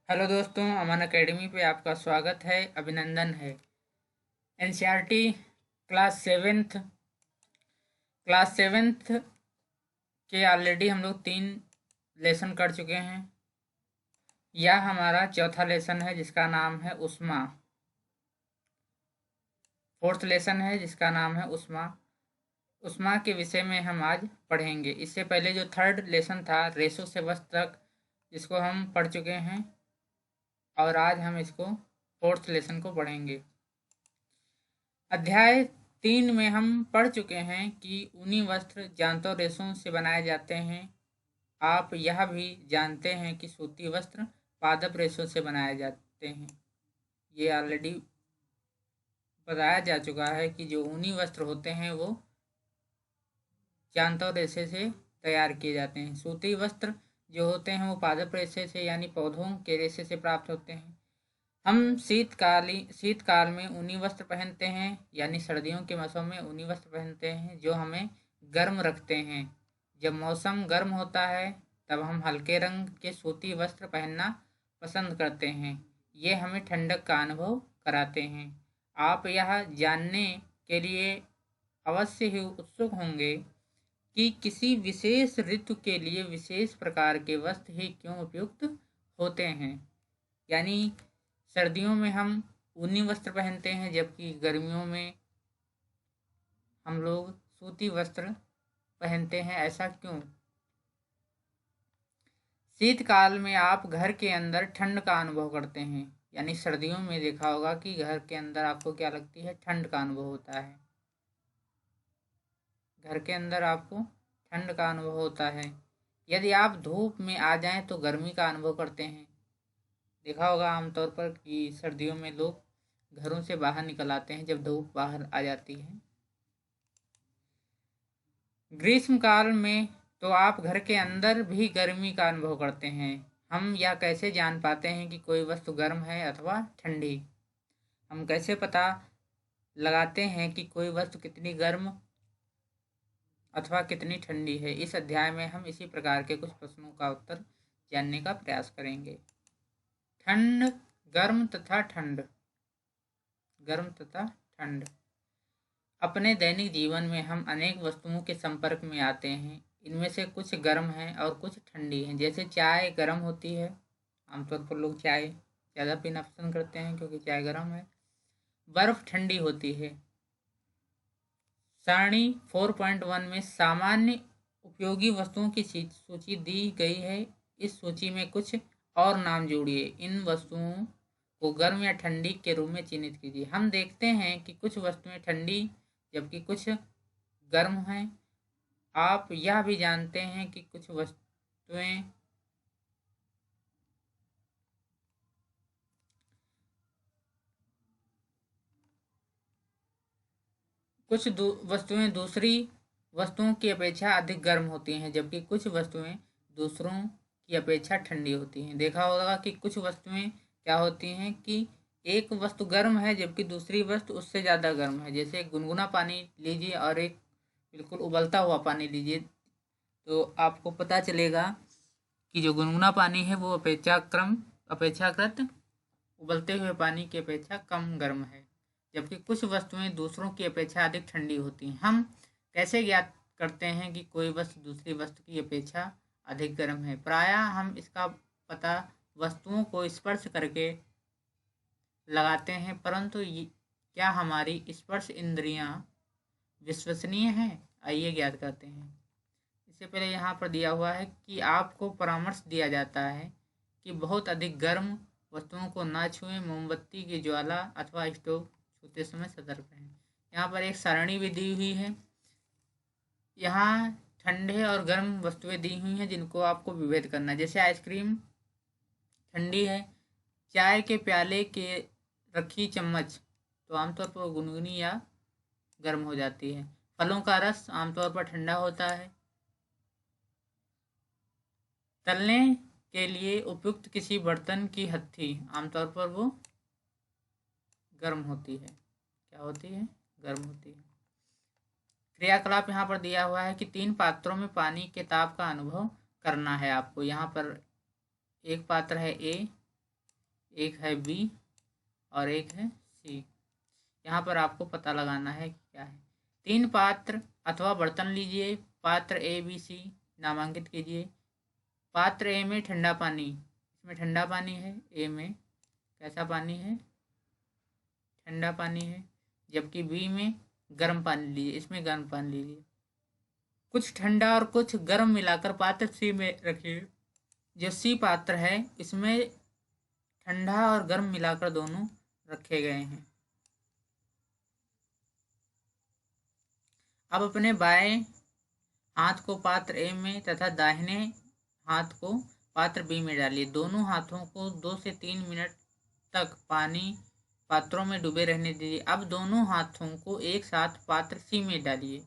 Hello दोस्तों, अमन academy पे आपका स्वागत है, अभिनंदन है। एनसीईआरटी क्लास सेवेंथ के ऑलरेडी हम लोग 3 लेसन कर चुके हैं। यह हमारा चौथा लेसन है जिसका नाम है उष्मा। फोर्थ लेसन है जिसका नाम है उष्मा। उष्मा के विषय में हम आज पढ़ेंगे। इससे पहले जो थर्ड लेसन था रेशो से वस्तु तक, जिसको हम पढ़ चुके हैं, और आज हम इसको फोर्थ लेसन को पढ़ेंगे। अध्याय 3 में हम पढ़ चुके हैं कि ऊनी वस्त्र जांतों रेशों से बनाए जाते हैं। आप यह भी जानते हैं कि सूती वस्त्र पादप रेशों से बनाए जाते हैं। ये ऑलरेडी बताया जा चुका है कि जो ऊनी वस्त्र होते हैं वो जांतों रेशे से तैयार किए जाते हैं। सूती वस्त्र जो होते हैं वो पादप रेशे से यानी पौधों के रेशे से प्राप्त होते हैं। हम शीतकाल में ऊनी वस्त्र पहनते हैं, यानी सर्दियों के मौसम में ऊनी वस्त्र पहनते हैं जो हमें गर्म रखते हैं। जब मौसम गर्म होता है तब हम हल्के रंग के सूती वस्त्र पहनना पसंद करते हैं। ये हमें ठंडक का अनुभव कराते हैं। आप यह जानने के लिए अवश्य ही उत्सुक होंगे कि किसी विशेष ऋतु के लिए विशेष प्रकार के वस्त्र ही क्यों उपयुक्त होते हैं। यानी सर्दियों में हम ऊनी वस्त्र पहनते हैं जबकि गर्मियों में हम लोग सूती वस्त्र पहनते हैं, ऐसा क्यों? शीतकाल में आप घर के अंदर ठंड का अनुभव करते हैं, यानी सर्दियों में देखा होगा कि घर के अंदर आपको क्या लगती है, ठंड का अनुभव होता है। घर के अंदर आपको ठंड का अनुभव होता है। यदि आप धूप में आ जाएं तो गर्मी का अनुभव करते हैं। देखा होगा आमतौर पर कि सर्दियों में लोग घरों से बाहर निकल आते हैं जब धूप बाहर आ जाती है। ग्रीष्म काल में तो आप घर के अंदर भी गर्मी का अनुभव करते हैं। हम यह कैसे जान पाते हैं कि कोई वस्तु गर्म है अथवा ठंडी? हम कैसे पता लगाते हैं कि कोई वस्तु कितनी गर्म अथवा कितनी ठंडी है? इस अध्याय में हम इसी प्रकार के कुछ प्रश्नों का उत्तर जानने का प्रयास करेंगे। ठंड, गर्म तथा ठंड। गर्म तथा ठंड। अपने दैनिक जीवन में हम अनेक वस्तुओं के संपर्क में आते हैं। इनमें से कुछ गर्म हैं और कुछ ठंडी हैं। जैसे चाय गर्म होती है, आमतौर पर लोग चाय ज़्यादा पीना पसंद करते हैं क्योंकि चाय गर्म है। बर्फ़ ठंडी होती है। सारणी 4.1 में सामान्य उपयोगी वस्तुओं की सूची दी गई है। इस सूची में कुछ और नाम जोड़िए। इन वस्तुओं को गर्म या ठंडी के रूप में चिन्हित कीजिए। हम देखते हैं कि कुछ वस्तुएं ठंडी जबकि कुछ गर्म हैं। आप यह भी जानते हैं कि कुछ वस्तुएं वस्तुएं दूसरी वस्तुओं की अपेक्षा अधिक गर्म होती हैं जबकि कुछ वस्तुएं दूसरों की अपेक्षा ठंडी होती हैं। देखा होगा कि कुछ वस्तुएं क्या होती हैं कि एक वस्तु गर्म है जबकि दूसरी वस्तु उससे ज़्यादा गर्म है। जैसे गुनगुना पानी लीजिए और एक बिल्कुल उबलता हुआ पानी लीजिए तो आपको पता चलेगा कि जो गुनगुना पानी है वो अपेक्षाकृत उबलते हुए पानी की अपेक्षा कम गर्म है, जबकि कुछ वस्तुएं दूसरों की अपेक्षा अधिक ठंडी होती हैं। हम कैसे ज्ञात करते हैं कि कोई वस्तु दूसरी वस्तु की अपेक्षा अधिक गर्म है? प्रायः हम इसका पता वस्तुओं को स्पर्श करके लगाते हैं, परंतु क्या हमारी स्पर्श इंद्रियां विश्वसनीय हैं? आइए ज्ञात करते हैं। इससे पहले यहाँ पर दिया हुआ है कि आपको परामर्श दिया जाता है कि बहुत अधिक गर्म वस्तुओं को ना छुएं। मोमबत्ती की ज्वाला अथवा स्टोव छूते समय सतर्क रहें। यहाँ पर एक सारणी भी दी हुई है। यहाँ ठंडे और गर्म वस्तुएं दी हुई हैं जिनको आपको विभेद करना है। जैसे आइसक्रीम ठंडी है। चाय के प्याले के रखी चम्मच तो आमतौर पर गुनगुनी या गर्म हो जाती है। फलों का रस आमतौर पर ठंडा होता है। तलने के लिए उपयुक्त किसी बर्तन की हत्थी आमतौर पर वो गर्म होती है। क्या होती है? गर्म होती है। क्रियाकलाप यहाँ पर दिया हुआ है कि 3 पात्रों में पानी के ताप का अनुभव करना है आपको। यहाँ पर एक पात्र है ए, एक है बी और एक है सी। यहाँ पर आपको पता लगाना है कि क्या है। 3 पात्र अथवा बर्तन लीजिए। पात्र ए बी सी नामांकित कीजिए। पात्र ए में ठंडा पानी, इसमें ठंडा पानी है। ए में कैसा पानी है? ठंडा पानी है। जबकि बी में गर्म पानी लीजिए, इसमें गर्म पानी लीजिए। कुछ ठंडा और कुछ गर्म मिलाकर पात्र सी में रखिए। जो सी पात्र है इसमें ठंडा और गर्म मिलाकर दोनों रखे गए हैं। अब अपने बाएं हाथ को पात्र ए में तथा दाहिने हाथ को पात्र बी में डालिए। दोनों हाथों को 2 से 3 मिनट तक पानी पात्रों में डूबे रहने दीजिए। अब दोनों हाथों को एक साथ पात्र सी में डालिए,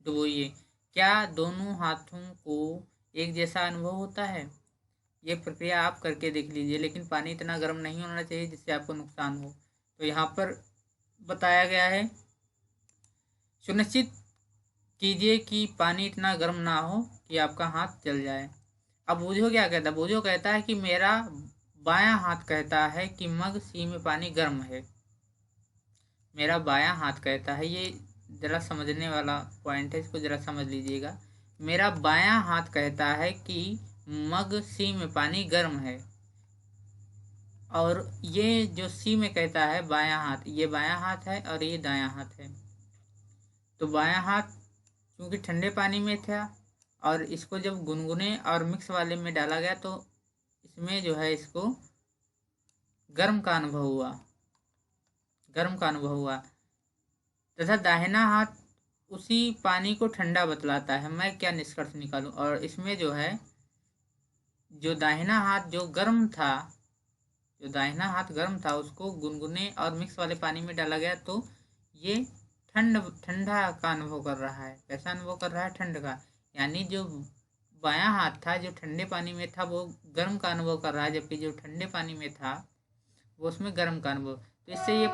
डुबोइए। क्या दोनों हाथों को एक जैसा अनुभव होता है? ये प्रक्रिया आप करके देख लीजिए, लेकिन पानी इतना गर्म नहीं होना चाहिए जिससे आपको नुकसान हो। तो यहाँ पर बताया गया है, सुनिश्चित कीजिए कि पानी इतना गर्म ना हो कि आपका हाथ जल जाए। अब बूझो क्या कहता है? बूझो कहता है कि मेरा बायां हाथ कहता है कि मग सी में पानी गर्म है। मेरा बायां हाथ कहता है, ये जरा समझने वाला पॉइंट है, इसको जरा समझ लीजिएगा। मेरा बायां हाथ कहता है कि मग सी में पानी गर्म है, और ये जो सी में कहता है बायां हाथ, ये बायां हाथ है और ये दायां हाथ है। तो बायां हाथ क्योंकि ठंडे पानी में था और इसको जब गुनगुने और मिक्स वाले में डाला गया तो इसमें जो है इसको गर्म का अनुभव हुआ, गर्म का अनुभव हुआ। तथा दाहिना हाथ उसी पानी को ठंडा बतलाता है। मैं क्या निष्कर्ष निकालूं? और इसमें जो है, जो दाहिना हाथ जो गर्म था, जो दाहिना हाथ गर्म था उसको गुनगुने और मिक्स वाले पानी में डाला गया तो ये ठंडा का अनुभव कर रहा है। कैसा अनुभव कर रहा है? ठंड का। यानी जो बायां हाथ था जो ठंडे पानी में था वो गर्म का अनुभव कर रहा है, जबकि जो ठंडे पानी में था वो उसमें गर्म का अनुभव। तो इससे ये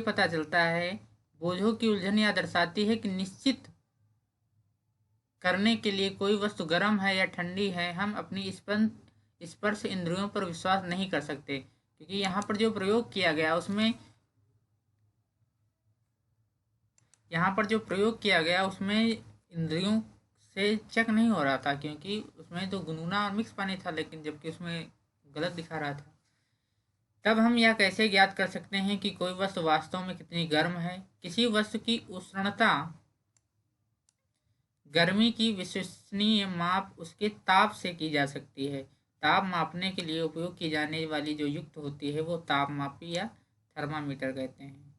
पता चलता है, बोझों की उलझन यह दर्शाती है कि निश्चित करने के लिए कोई वस्तु गर्म है या ठंडी है, हम अपनी स्पर्श इंद्रियों पर विश्वास नहीं कर सकते। क्योंकि यहाँ पर जो प्रयोग किया गया उसमें इंद्रियों से चेक नहीं हो रहा था, क्योंकि उसमें तो गुनगुना और मिक्स पानी था, लेकिन जबकि उसमें गलत दिखा रहा था। तब हम यह कैसे ज्ञात कर सकते हैं कि कोई वस्तु वास्तव में कितनी गर्म है? किसी वस्तु की उष्णता, गर्मी की विश्वसनीय माप उसके ताप से की जा सकती है। ताप मापने के लिए उपयोग की जाने वाली जो युक्त होती है वो तापमापी या थर्मामीटर कहते हैं।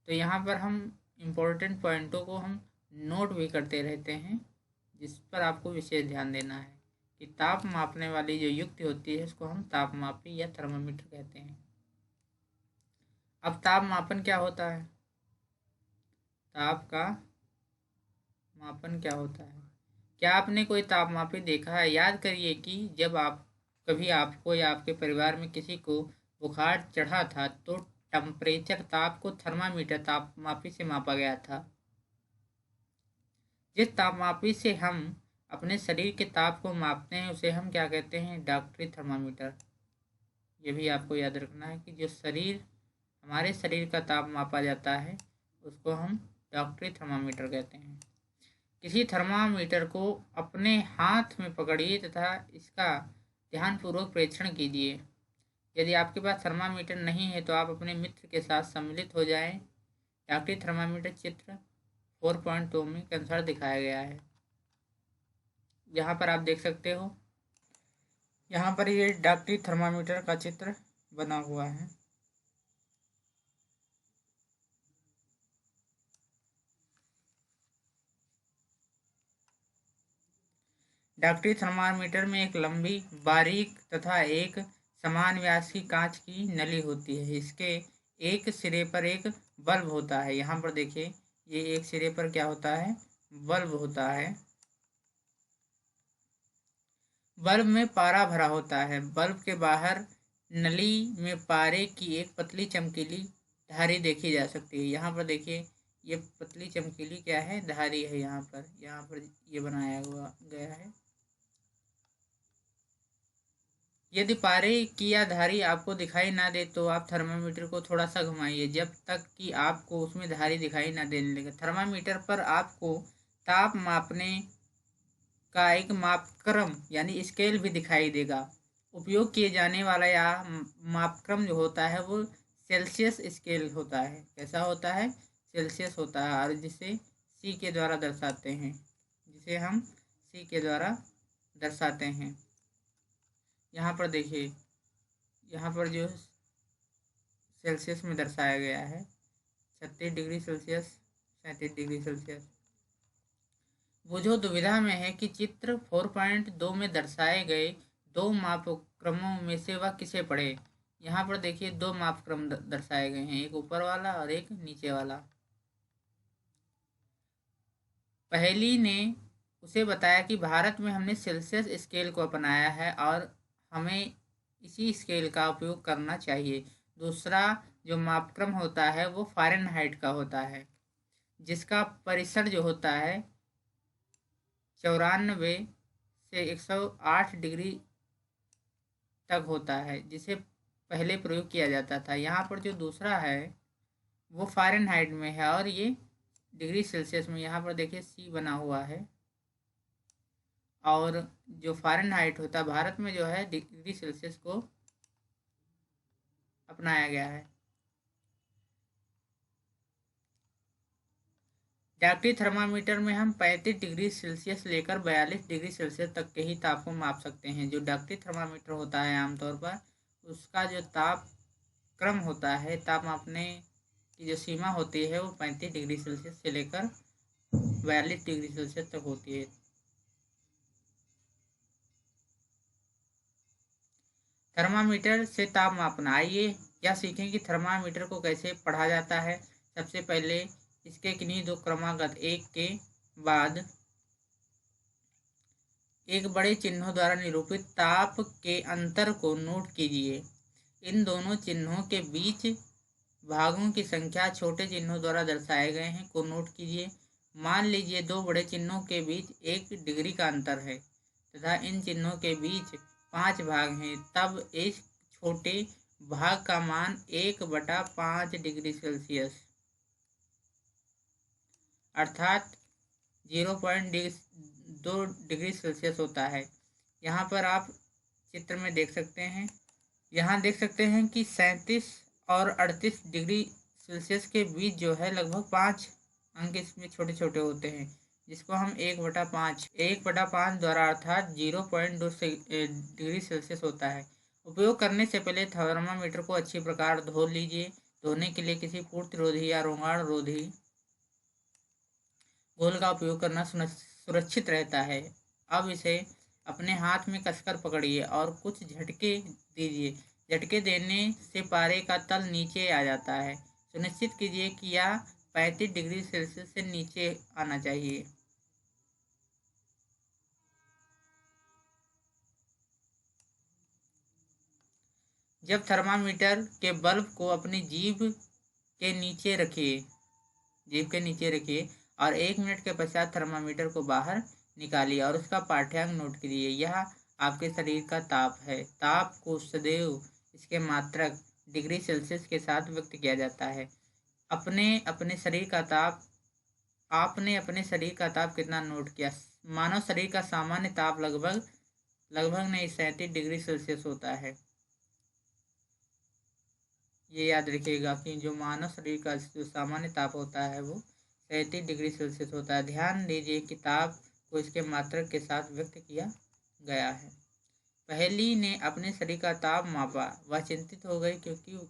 तो यहाँ पर हम इम्पोर्टेंट पॉइंटों को हम नोट भी करते रहते हैं, जिस पर आपको विशेष ध्यान देना है कि ताप मापने वाली जो युक्ति होती है उसको हम तापमापी या थर्मामीटर कहते हैं। अब ताप मापन क्या होता है? ताप का मापन क्या होता है? क्या आपने कोई तापमापी देखा है? याद करिए कि जब कभी आपको या आपके परिवार में किसी को बुखार चढ़ा था तो टेम्परेचर, ताप को थर्मामीटर तापमापी से मापा गया था। जिस तापमापी से हम अपने शरीर के ताप को मापते हैं उसे हम क्या कहते हैं? डॉक्टरी थर्मामीटर। ये भी आपको याद रखना है कि जो हमारे शरीर का ताप मापा जाता है उसको हम डॉक्टरी थर्मामीटर कहते हैं। किसी थर्मामीटर को अपने हाथ में पकड़िए तथा इसका ध्यानपूर्वक परीक्षण कीजिए। यदि आपके पास थर्मामीटर नहीं है तो आप अपने मित्र के साथ सम्मिलित हो जाएं। डॉक्टरी थर्मामीटर चित्र 4.2 में के अनुसार दिखाया गया है। यहाँ पर आप देख सकते हो, यहाँ पर ये डॉक्टरी थर्मामीटर का चित्र बना हुआ है। डॉक्टरी थर्मामीटर में एक लंबी, बारीक तथा एक समान व्यास की कांच की नली होती है। इसके एक सिरे पर एक बल्ब होता है। यहाँ पर देखिए, ये एक सिरे पर क्या होता है? बल्ब होता है। बल्ब में पारा भरा होता है। बल्ब के बाहर नली में पारे की एक पतली चमकीली धारी देखी जा सकती है। यहाँ पर देखिए, ये पतली चमकीली क्या है? धारी है। यहाँ पर ये बनाया हुआ गया है। यदि पारे की या धारी आपको दिखाई ना दे तो आप थर्मामीटर को थोड़ा सा घुमाइए जब तक कि आपको उसमें धारी दिखाई ना देने लगे। थर्मामीटर पर आपको ताप मापने का एक मापक्रम यानी स्केल भी दिखाई देगा। उपयोग किए जाने वाला या मापक्रम जो होता है वो सेल्सियस स्केल होता है। कैसा होता है? सेल्सियस होता है, और जिसे सी के द्वारा दर्शाते हैं, जिसे हम सी के द्वारा दर्शाते हैं। यहाँ पर देखिए, यहाँ पर जो सेल्सियस में दर्शाया गया है 36 डिग्री सेल्सियस, 37 डिग्री सेल्सियस। वो जो दुविधा में है कि चित्र 4.2 में दर्शाए गए दो मापक्रमों में से वह किसे पढ़े। यहाँ पर देखिए दो मापक्रम दर्शाए गए हैं, एक ऊपर वाला और एक नीचे वाला। पहली ने उसे बताया कि भारत में हमने सेल्सियस स्केल को अपनाया है और हमें इसी स्केल का उपयोग करना चाहिए। दूसरा जो मापक्रम होता है वो फ़ारेनहाइट का होता है, जिसका परिसर जो होता है 94 से 108 डिग्री तक होता है, जिसे पहले प्रयोग किया जाता था। यहाँ पर जो दूसरा है वो फ़ारेनहाइट में है और ये डिग्री सेल्सियस में, यहाँ पर देखिए सी बना हुआ है। और जो फ़ारेनहाइट होता है भारत में जो है डिग्री सेल्सियस को अपनाया गया है। डॉक्टरी थर्मामीटर में हम 35 डिग्री सेल्सियस लेकर 42 डिग्री सेल्सियस तक के ही ताप को माप सकते हैं। जो डॉक्टरी थर्मामीटर होता है आमतौर पर उसका जो ताप क्रम होता है, ताप मापने की जो सीमा होती है वो 35 डिग्री सेल्सियस से लेकर 42 डिग्री सेल्सियस तक होती है। थर्मामीटर से ताप मापना। आइए यह सीखें कि थर्मामीटर को कैसे पढ़ा जाता है। सबसे पहले इसके किन्हीं दो क्रमागत एक के बाद एक बड़े चिन्हों द्वारा निरूपित ताप के अंतर को नोट कीजिए। इन दोनों चिन्हों के बीच भागों की संख्या छोटे चिन्हों द्वारा दर्शाए गए हैं को नोट कीजिए। मान लीजिए दो बड़े चिन्हों के बीच 1 डिग्री का अंतर है तथा इन चिन्हों के बीच 5 भाग हैं, तब इस छोटे भाग का मान 1/5 डिग्री सेल्सियस अर्थात 0.2 डिग्री सेल्सियस होता है। यहाँ पर आप चित्र में देख सकते हैं, यहाँ देख सकते हैं कि 37 और 38 डिग्री सेल्सियस के बीच जो है लगभग 5 अंक इसमें छोटे छोटे होते हैं, जिसको हम 1/5 द्वारा अर्थात 0.2 डिग्री सेल्सियस होता है। उपयोग करने से पहले थर्मामीटर को अच्छी प्रकार धो लीजिए। धोने के लिए किसी पूर्तिरोधी या रोगाणुरोधी घोल का उपयोग करना सुरक्षित रहता है। अब इसे अपने हाथ में कसकर पकड़िए और कुछ झटके दीजिए। झटके देने से पारे का तल नीचे आ जाता है। सुनिश्चित कीजिए कि यह 35 डिग्री सेल्सियस से नीचे आना चाहिए। जब थर्मामीटर के बल्ब को अपनी जीभ के नीचे रखिए और 1 मिनट के पश्चात थर्मामीटर को बाहर निकालिए और उसका पाठ्यांक नोट कीजिए। यह आपके शरीर का ताप है। ताप को सदैव इसके मात्रक डिग्री सेल्सियस के साथ व्यक्त किया जाता है। आपने अपने शरीर का ताप कितना नोट किया? मानव शरीर का सामान्य ताप लगभग नहीं 37 डिग्री सेल्सियस होता है। ये याद रखिएगा कि जो मानव शरीर का जो सामान्य ताप होता है वो 37 डिग्री सेल्सियस होता है। ध्यान दीजिए कि ताप को इसके मात्रक के साथ व्यक्त किया गया है। पहली ने अपने शरीर का ताप मापा। वह चिंतित हो गई क्योंकि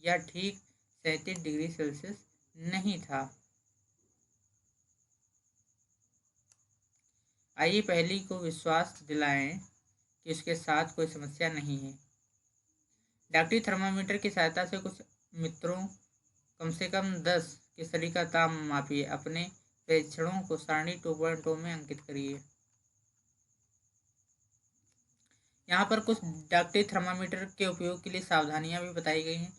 यह ठीक 37 डिग्री सेल्सियस नहीं था। आइए पहली को विश्वास दिलाएं कि उसके साथ कोई समस्या नहीं है। डॉक्टरी थर्मामीटर की सहायता से कुछ मित्रों कम से कम 10 के शरीर का ताप मापिए। अपने प्रेक्षणों को सारणी 2.2 में अंकित करिए। यहाँ पर कुछ डॉक्टरी थर्मामीटर के उपयोग के लिए सावधानियां भी बताई गई हैं।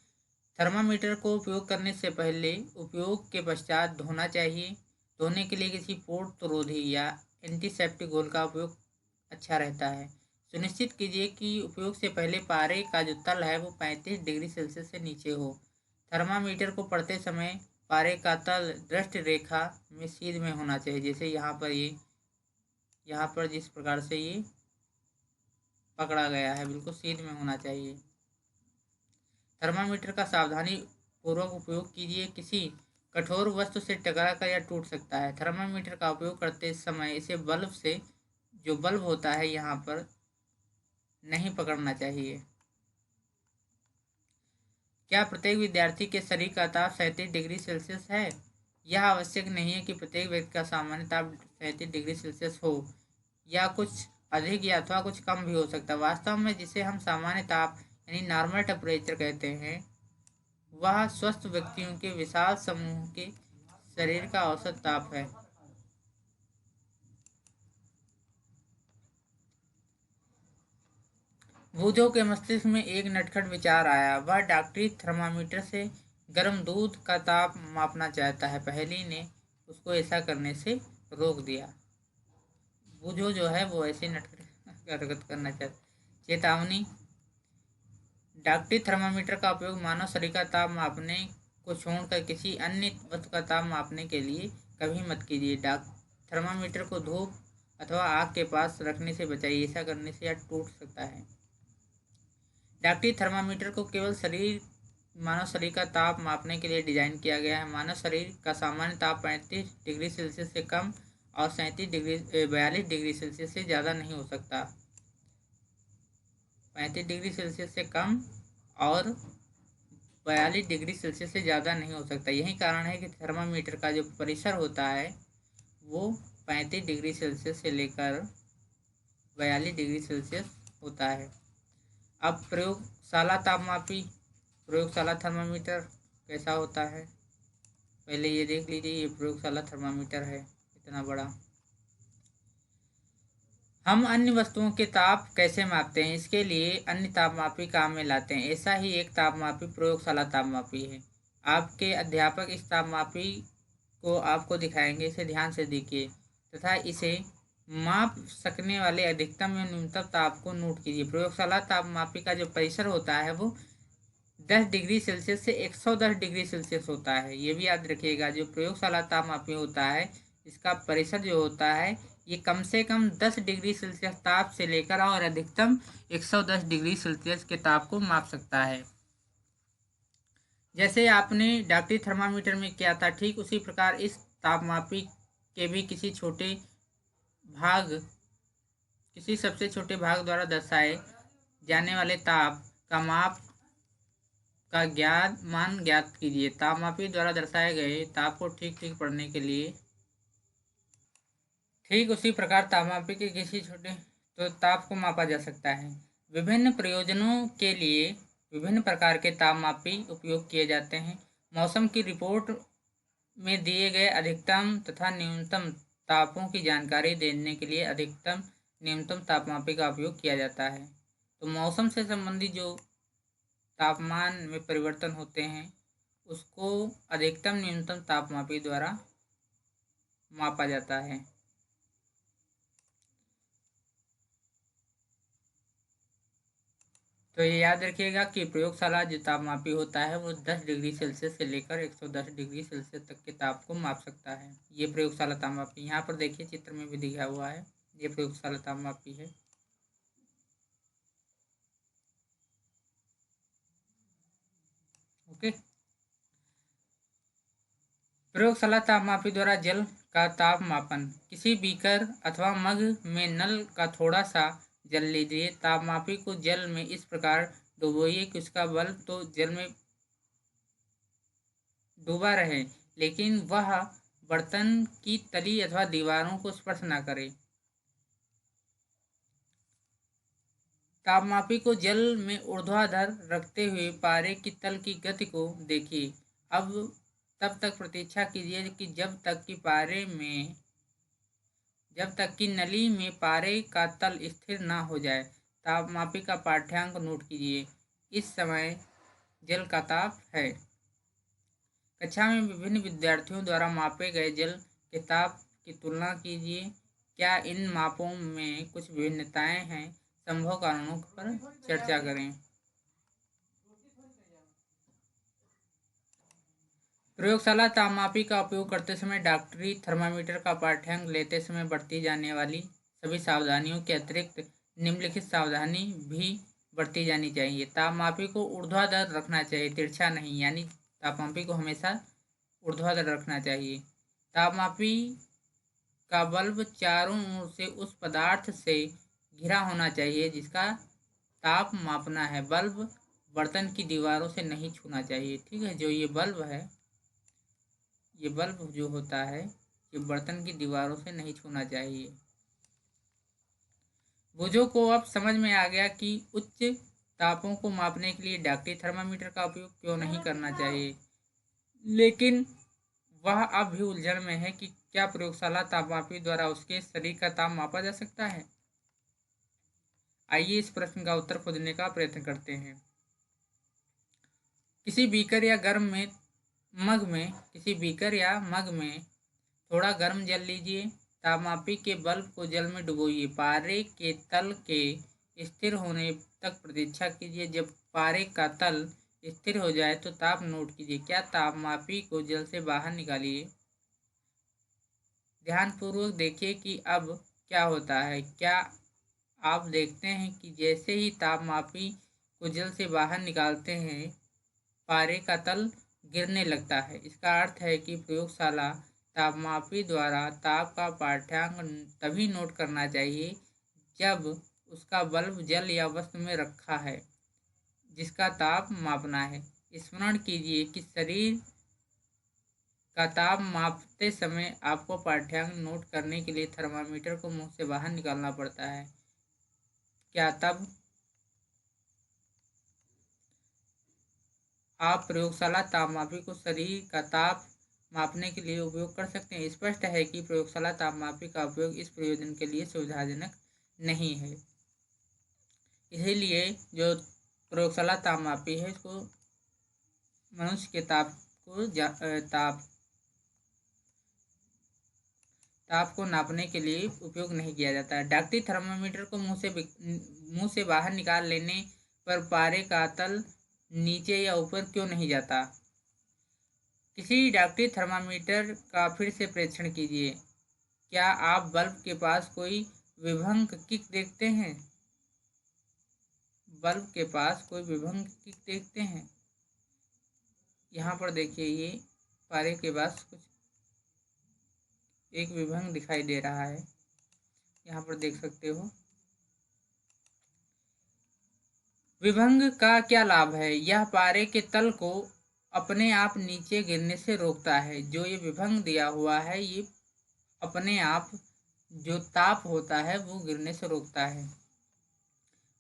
थर्मामीटर को उपयोग करने से पहले उपयोग के पश्चात धोना चाहिए। धोने के लिए किसी पोर्टरोधी या एंटीसेप्टिक घोल का उपयोग अच्छा रहता है। सुनिश्चित कीजिए कि उपयोग से पहले पारे का जो तल है वो 35 डिग्री सेल्सियस से नीचे हो। थर्मामीटर को पढ़ते समय पारे का तल दृष्ट रेखा में सीध में होना चाहिए। जैसे यहाँ पर जिस प्रकार से ये पकड़ा गया है, बिल्कुल सीध में होना चाहिए। थर्मामीटर का सावधानी पूर्वक उपयोग कीजिए। किसी कठोर वस्तु से टकरा कर या टूट सकता है। थर्मामीटर का उपयोग करते समय इसे बल्ब से, जो बल्ब होता है यहाँ पर, नहीं पकड़ना चाहिए। क्या प्रत्येक विद्यार्थी के शरीर का ताप 37 डिग्री सेल्सियस है? यह आवश्यक नहीं है कि प्रत्येक व्यक्ति का सामान्य ताप 37 डिग्री सेल्सियस हो, या कुछ अधिक या अथवा कुछ कम भी हो सकता है। वास्तव में जिसे हम सामान्य ताप यानी नॉर्मल टेम्परेचर कहते हैं, वह स्वस्थ व्यक्तियों के विशाल समूह के शरीर का औसत ताप है। बूझो के मस्तिष्क में एक नटखट विचार आया। वह डॉक्टरी थर्मामीटर से गर्म दूध का ताप मापना चाहता है। पहेली ने उसको ऐसा करने से रोक दिया। बूझो जो है वो ऐसे नटखट हरकत करना चाहता। चेतावनी: डॉक्टरी थर्मामीटर का उपयोग मानव शरीर का ताप मापने को छोड़कर किसी अन्य वस्तु का ताप मापने के लिए कभी मत कीजिए। थर्मामीटर को धूप अथवा आग के पास रखने से बचाइए। ऐसा करने से यह टूट सकता है। डॉक्टरी थर्मामीटर को केवल मानव शरीर का ताप मापने के लिए डिजाइन किया गया है। मानव शरीर का सामान्य ताप 35 डिग्री सेल्सियस से कम और 42 डिग्री सेल्सियस से ज़्यादा नहीं हो सकता। 35 डिग्री सेल्सियस से कम और 42 डिग्री सेल्सियस से ज़्यादा नहीं हो सकता। यही कारण है कि थर्मामीटर का जो परिसर होता है वो 35 डिग्री सेल्सियस से लेकर 42 डिग्री सेल्सियस होता है। अब प्रयोगशाला तापमापी, प्रयोगशाला थर्मामीटर कैसा होता है, पहले ये देख लीजिए। ये प्रयोगशाला थर्मामीटर है, इतना बड़ा। हम अन्य वस्तुओं के ताप कैसे मापते हैं? इसके लिए अन्य तापमापी काम में लाते हैं। ऐसा ही एक तापमापी प्रयोगशाला तापमापी है। आपके अध्यापक इस तापमापी को आपको दिखाएंगे। इसे ध्यान से देखिए तथा इसे माप सकने वाले अधिकतम या न्यूनतम ताप को नोट कीजिए। प्रयोगशाला तापमापी का जो परिसर होता है वो 10 डिग्री सेल्सियस से 110 डिग्री सेल्सियस होता है। ये भी याद रखिएगा, जो प्रयोगशाला तापमापी होता है इसका परिसर जो होता है ये कम से कम 10 डिग्री सेल्सियस ताप से लेकर और अधिकतम 110 डिग्री सेल्सियस के ताप को माप सकता है। जैसे आपने डॉक्टरी थर्मामीटर में किया था, ठीक उसी प्रकार इस तापमापी के भी किसी सबसे छोटे भाग द्वारा दर्शाए जाने वाले ताप का माप का मान ज्ञात कीजिए। तापमापी द्वारा दर्शाए गए ताप को ठीक पढ़ने के लिए ठीक उसी प्रकार तापमापी के किसी छोटे ताप को मापा जा सकता है। विभिन्न प्रयोजनों के लिए विभिन्न प्रकार के तापमापी उपयोग किए जाते हैं। मौसम की रिपोर्ट में दिए गए अधिकतम तथा न्यूनतम तापों की जानकारी देने के लिए अधिकतम न्यूनतम तापमापी का उपयोग किया जाता है। तो मौसम से संबंधित जो तापमान में परिवर्तन होते हैं उसको अधिकतम न्यूनतम तापमापी द्वारा मापा जाता है। तो ये याद रखिएगा कि प्रयोगशाला जो तापमापी होता है वो 10 डिग्री सेल्सियस से लेकर 110 डिग्री सेल्सियस तक के ताप को माप सकता है। ये प्रयोगशाला तापमापी, यहाँ पर देखिए चित्र में भी दिखा हुआ है, ये प्रयोगशाला तापमापी है। ओके। प्रयोगशाला तापमापी द्वारा जल का ताप मापन। किसी बीकर अथवा मग में नल का थोड़ा सा जल लीजिए। तापमापी को जल में इस प्रकार डुबोइए कि उसका बल्ब तो जल में डूबा रहे, लेकिन वह बर्तन की तली अथवा दीवारों को स्पर्श न करे। तापमापी को जल में ऊर्ध्वाधर रखते हुए पारे की तल की गति को देखिए। अब तब तक प्रतीक्षा कीजिए कि जब तक कि नली में पारे का तल स्थिर न हो जाए। तापमापी का पाठ्यांक नोट कीजिए। इस समय जल का ताप है। कक्षा में विभिन्न विद्यार्थियों द्वारा मापे गए जल के ताप की तुलना कीजिए। क्या इन मापों में कुछ भिन्नताएं हैं? संभव कारणों पर चर्चा करें। प्रयोगशाला तापमापी का उपयोग करते समय डॉक्टरी थर्मामीटर का पाठ्यांक लेते समय बरती जाने वाली सभी सावधानियों के अतिरिक्त निम्नलिखित सावधानी भी बरती जानी चाहिए। तापमापी को ऊर्ध्वाधर रखना चाहिए, तिरछा नहीं, यानी तापमापी को हमेशा ऊर्ध्वाधर रखना चाहिए। तापमापी का बल्ब चारों ओर से उस पदार्थ से घिरा होना चाहिए जिसका ताप मापना है। बल्ब बर्तन की दीवारों से नहीं छूना चाहिए। ठीक है, जो ये बल्ब है, ये बल्ब जो होता है ये बर्तन की दीवारों से नहीं छूना चाहिए। बुझों को अब समझ में आ गया कि उच्च तापों को मापने के लिए डॉक्टरी थर्मामीटर का उपयोग क्यों नहीं करना चाहिए, लेकिन वह अब भी उलझन में है कि क्या प्रयोगशाला तापमापी द्वारा उसके शरीर का ताप मापा जा सकता है। आइए इस प्रश्न का उत्तर खोजने का प्रयत्न करते हैं। किसी बीकर या मग में थोड़ा गर्म जल लीजिए। तापमापी के बल्ब को जल में डुबोइए। पारे के तल के स्थिर होने तक प्रतीक्षा कीजिए। जब पारे का तल स्थिर हो जाए तो ताप नोट कीजिए। क्या तापमापी को जल से बाहर निकालिए। ध्यानपूर्वक देखिए कि अब क्या होता है। क्या आप देखते हैं कि जैसे ही तापमापी को जल से बाहर निकालते हैं पारे का तल गिरने लगता है। इसका अर्थ है कि प्रयोगशाला तापमापी द्वारा ताप का पाठ्यांक तभी नोट करना चाहिए जब उसका बल्ब जल या वस्तु में रखा है जिसका ताप मापना है। स्मरण कीजिए कि शरीर का ताप मापते समय आपको पाठ्यांक नोट करने के लिए थर्मामीटर को मुंह से बाहर निकालना पड़ता है। क्या तब आप प्रयोगशाला तापमापी को शरीर का ताप मापने के लिए उपयोग कर सकते हैं। स्पष्ट है कि प्रयोगशाला तापमापी का उपयोग इस प्रयोजन के लिए सुविधाजनक नहीं है। इसीलिए जो प्रयोगशाला तापमापी है इसको मनुष्य के ताप को नापने के लिए उपयोग नहीं किया जाता है। डॉक्टरी थर्मामीटर को मुंह से बाहर निकाल लेने पर पारे का तल नीचे या ऊपर क्यों नहीं जाता। किसी डॉक्टरी थर्मामीटर का फिर से परीक्षण कीजिए। क्या आप बल्ब के पास कोई विभंग किक देखते हैं। बल्ब के पास कोई विभंग किक देखते हैं। यहाँ पर देखिए ये पारे के पास कुछ एक विभंग दिखाई दे रहा है। यहाँ पर देख सकते हो। विभंग का क्या लाभ है। यह पारे के तल को अपने आप नीचे गिरने से रोकता है। जो ये विभंग दिया हुआ है ये अपने आप जो ताप होता है वो गिरने से रोकता है।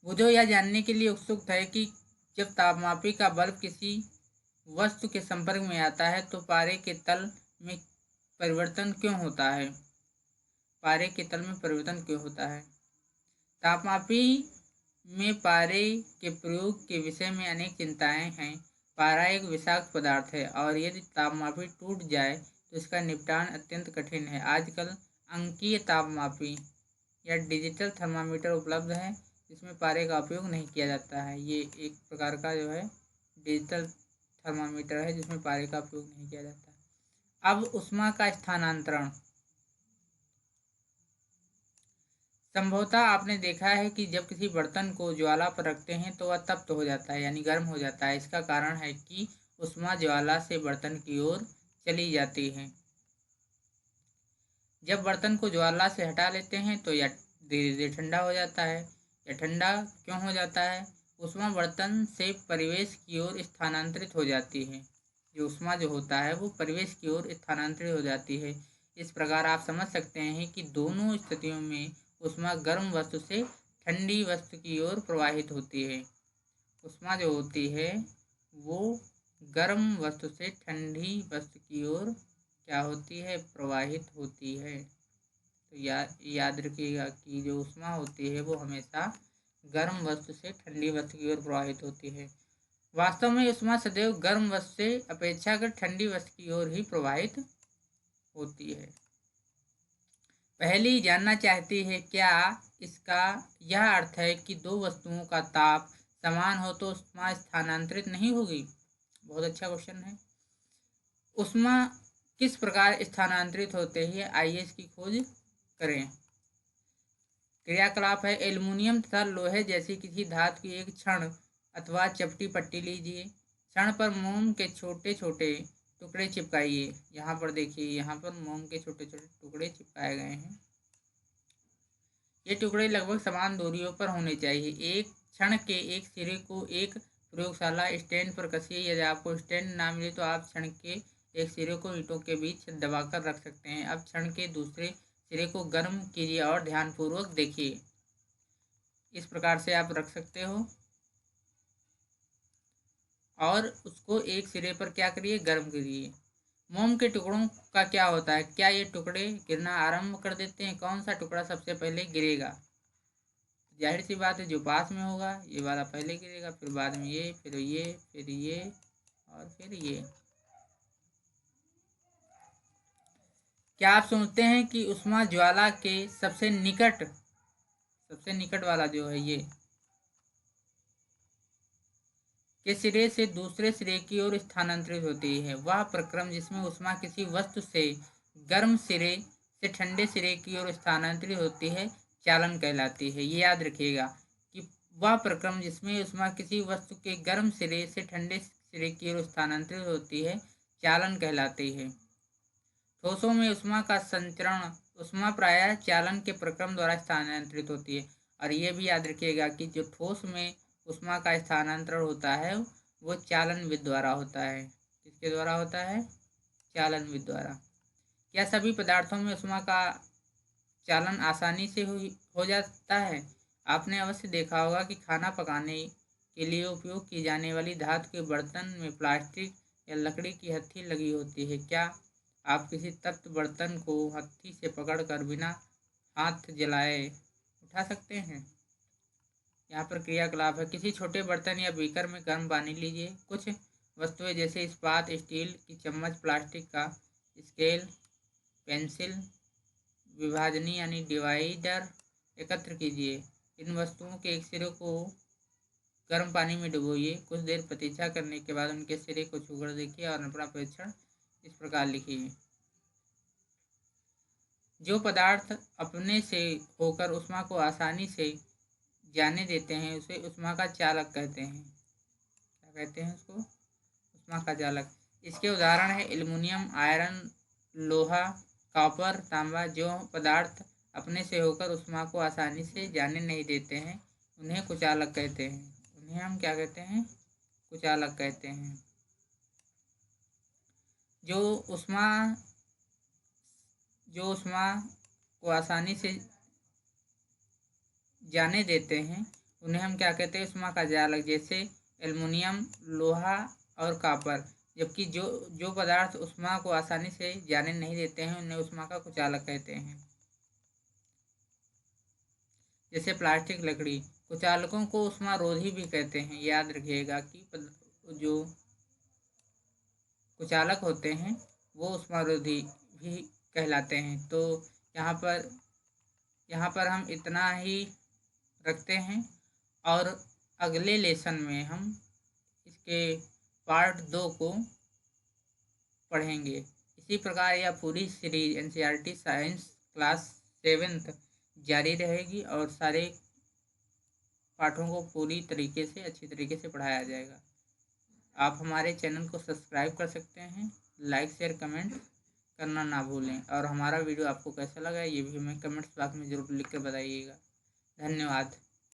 वो जो यह जानने के लिए उत्सुक है कि जब तापमापी का बल्ब किसी वस्तु के संपर्क में आता है तो पारे के तल में परिवर्तन क्यों होता है। पारे के तल में परिवर्तन क्यों होता है। तापमापी में पारे के प्रयोग के विषय में अनेक चिंताएं हैं। पारा एक विषाक्त पदार्थ है और यदि तापमापी टूट जाए तो इसका निपटान अत्यंत कठिन है। आजकल अंकीय तापमापी या डिजिटल थर्मामीटर उपलब्ध है जिसमें पारे का उपयोग नहीं किया जाता है। ये एक प्रकार का जो है डिजिटल थर्मामीटर है जिसमें पारे का उपयोग नहीं किया जाता। अब ऊष्मा का स्थानांतरण। संभवतः आपने देखा है कि जब किसी बर्तन को ज्वाला पर रखते हैं तो वह तप्त हो जाता है यानी गर्म हो जाता है। इसका कारण है कि ऊष्मा ज्वाला से बर्तन की ओर चली जाती है। जब बर्तन को ज्वाला से हटा लेते हैं तो यह धीरे धीरे ठंडा हो जाता है। यह ठंडा क्यों हो जाता है। ऊष्मा बर्तन से परिवेश की ओर स्थानांतरित हो जाती है। जो ऊष्मा जो होता है वो परिवेश की ओर स्थानांतरित हो जाती है। इस प्रकार आप समझ सकते हैं कि दोनों स्थितियों में ऊष्मा गर्म वस्तु से ठंडी वस्तु की ओर प्रवाहित होती है। ऊष्मा जो होती है वो गर्म वस्तु से ठंडी वस्तु की ओर क्या होती है, प्रवाहित होती है। तो याद रखिएगा कि जो ऊष्मा होती है वो हमेशा गर्म वस्तु से ठंडी वस्तु की ओर प्रवाहित होती है। वास्तव में ऊष्मा सदैव गर्म वस्तु से अपेक्षाकृत ठंडी वस्तु की ओर ही प्रवाहित होती है। पहली जानना चाहती है क्या इसका यह अर्थ है कि दो वस्तुओं का ताप समान हो तो ऊष्मा स्थानांतरित नहीं होगी। बहुत अच्छा क्वेश्चन है। ऊष्मा किस प्रकार स्थानांतरित होते हैं, आइए इसकी खोज करें। क्रियाकलाप है एल्युमिनियम तथा लोहे जैसी किसी धातु की एक क्षण अथवा चपटी पट्टी लीजिए। क्षण पर मोम के छोटे छोटे टुकड़े चिपकाइए। यहाँ पर देखिए, यहाँ पर मोम के छोटे छोटे टुकड़े चिपकाए गए हैं। ये टुकड़े लगभग समान दूरियों पर होने चाहिए। एक क्षण के एक सिरे को एक प्रयोगशाला स्टैंड पर कसिए। यदि आपको स्टैंड ना मिले तो आप क्षण के एक सिरे को ईंटों के बीच दबाकर रख सकते हैं। अब क्षण के दूसरे सिरे को गर्म कीजिए और ध्यानपूर्वक देखिए। इस प्रकार से आप रख सकते हो और उसको एक सिरे पर क्या करिए, गर्म करिए। मोम के टुकड़ों का क्या होता है, क्या ये टुकड़े गिरना आरंभ कर देते हैं? कौन सा टुकड़ा सबसे पहले गिरेगा? जाहिर सी बात है जो पास में होगा ये वाला पहले गिरेगा, फिर बाद में ये, फिर ये, फिर ये और फिर ये। क्या आप सोचते हैं कि ऊष्मा ज्वाला के सबसे निकट वाला जो है ये के सिरे से दूसरे सिरे की ओर स्थानांतरित होती है? वह प्रक्रम जिसमें ऊष्मा किसी वस्तु से गर्म सिरे से ठंडे सिरे की ओर स्थानांतरित होती है चालन कहलाती है। ये याद रखिएगा कि वह प्रक्रम जिसमें ऊष्मा किसी वस्तु के गर्म सिरे से ठंडे सिरे की ओर स्थानांतरित होती है चालन कहलाती है। ठोसों में ऊष्मा का संचरण ऊष्मा प्रायः चालन के प्रक्रम द्वारा स्थानांतरित होती है। और ये भी याद रखिएगा कि जो ठोस में ऊष्मा का स्थानांतरण होता है वो चालन विधि द्वारा होता है। किसके द्वारा होता है? चालन विधि द्वारा। क्या सभी पदार्थों में ऊष्मा का चालन आसानी से हो जाता है? आपने अवश्य देखा होगा कि खाना पकाने के लिए उपयोग की जाने वाली धातु के बर्तन में प्लास्टिक या लकड़ी की हत्थी लगी होती है। क्या आप किसी तख्त बर्तन को हत्थी से पकड़कर बिना हाथ जलाए उठा सकते हैं? यहाँ पर क्रियाकलाप है किसी छोटे बर्तन या बीकर में गर्म पानी लीजिए। कुछ वस्तुएं जैसे इस्पात, स्टील की चम्मच, प्लास्टिक का स्केल, पेंसिल, विभाजनी यानी डिवाइडर एकत्र कीजिए। इन वस्तुओं के एक सिरे को गर्म पानी में डुबोइए। कुछ देर प्रतीक्षा करने के बाद उनके सिरे को छूकर देखिए और अपना परीक्षण इस प्रकार लिखिए। जो पदार्थ अपने से होकर ऊष्मा को आसानी से जाने देते हैं उसे ऊष्मा का चालक कहते हैं। क्या कहते हैं उसको? ऊष्मा का चालक। इसके उदाहरण है एल्युमिनियम, आयरन, लोहा, कॉपर, तांबा। जो पदार्थ अपने से होकर ऊष्मा को आसानी से जाने नहीं देते हैं उन्हें कुचालक कहते हैं। उन्हें हम क्या कहते हैं? कुचालक कहते हैं। जो ऊष्मा को आसानी से जाने देते हैं उन्हें हम क्या कहते हैं? ऊष्मा का चालक। जैसे एल्युमिनियम, लोहा और कॉपर। जबकि जो पदार्थ ऊष्मा को आसानी से जाने नहीं देते हैं उन्हें ऊष्मा का कुचालक कहते हैं। जैसे प्लास्टिक, लकड़ी। कुचालकों को ऊष्मारोधी भी कहते हैं। याद रखिएगा कि जो कुचालक होते हैं वो ऊष्मारोधी भी कहलाते हैं। तो यहाँ पर हम इतना ही रखते हैं और अगले लेसन में हम इसके पार्ट 2 को पढ़ेंगे। इसी प्रकार यह पूरी series NCERT science class 7th जारी रहेगी और सारे पाठों को पूरी तरीके से अच्छी तरीके से पढ़ाया जाएगा। आप हमारे चैनल को सब्सक्राइब कर सकते हैं। लाइक, शेयर, कमेंट करना ना भूलें। और हमारा वीडियो आपको कैसा लगा ये भी हमें कमेंट्स बॉक्स में ज़रूर लिख कर बताइएगा। धन्यवाद।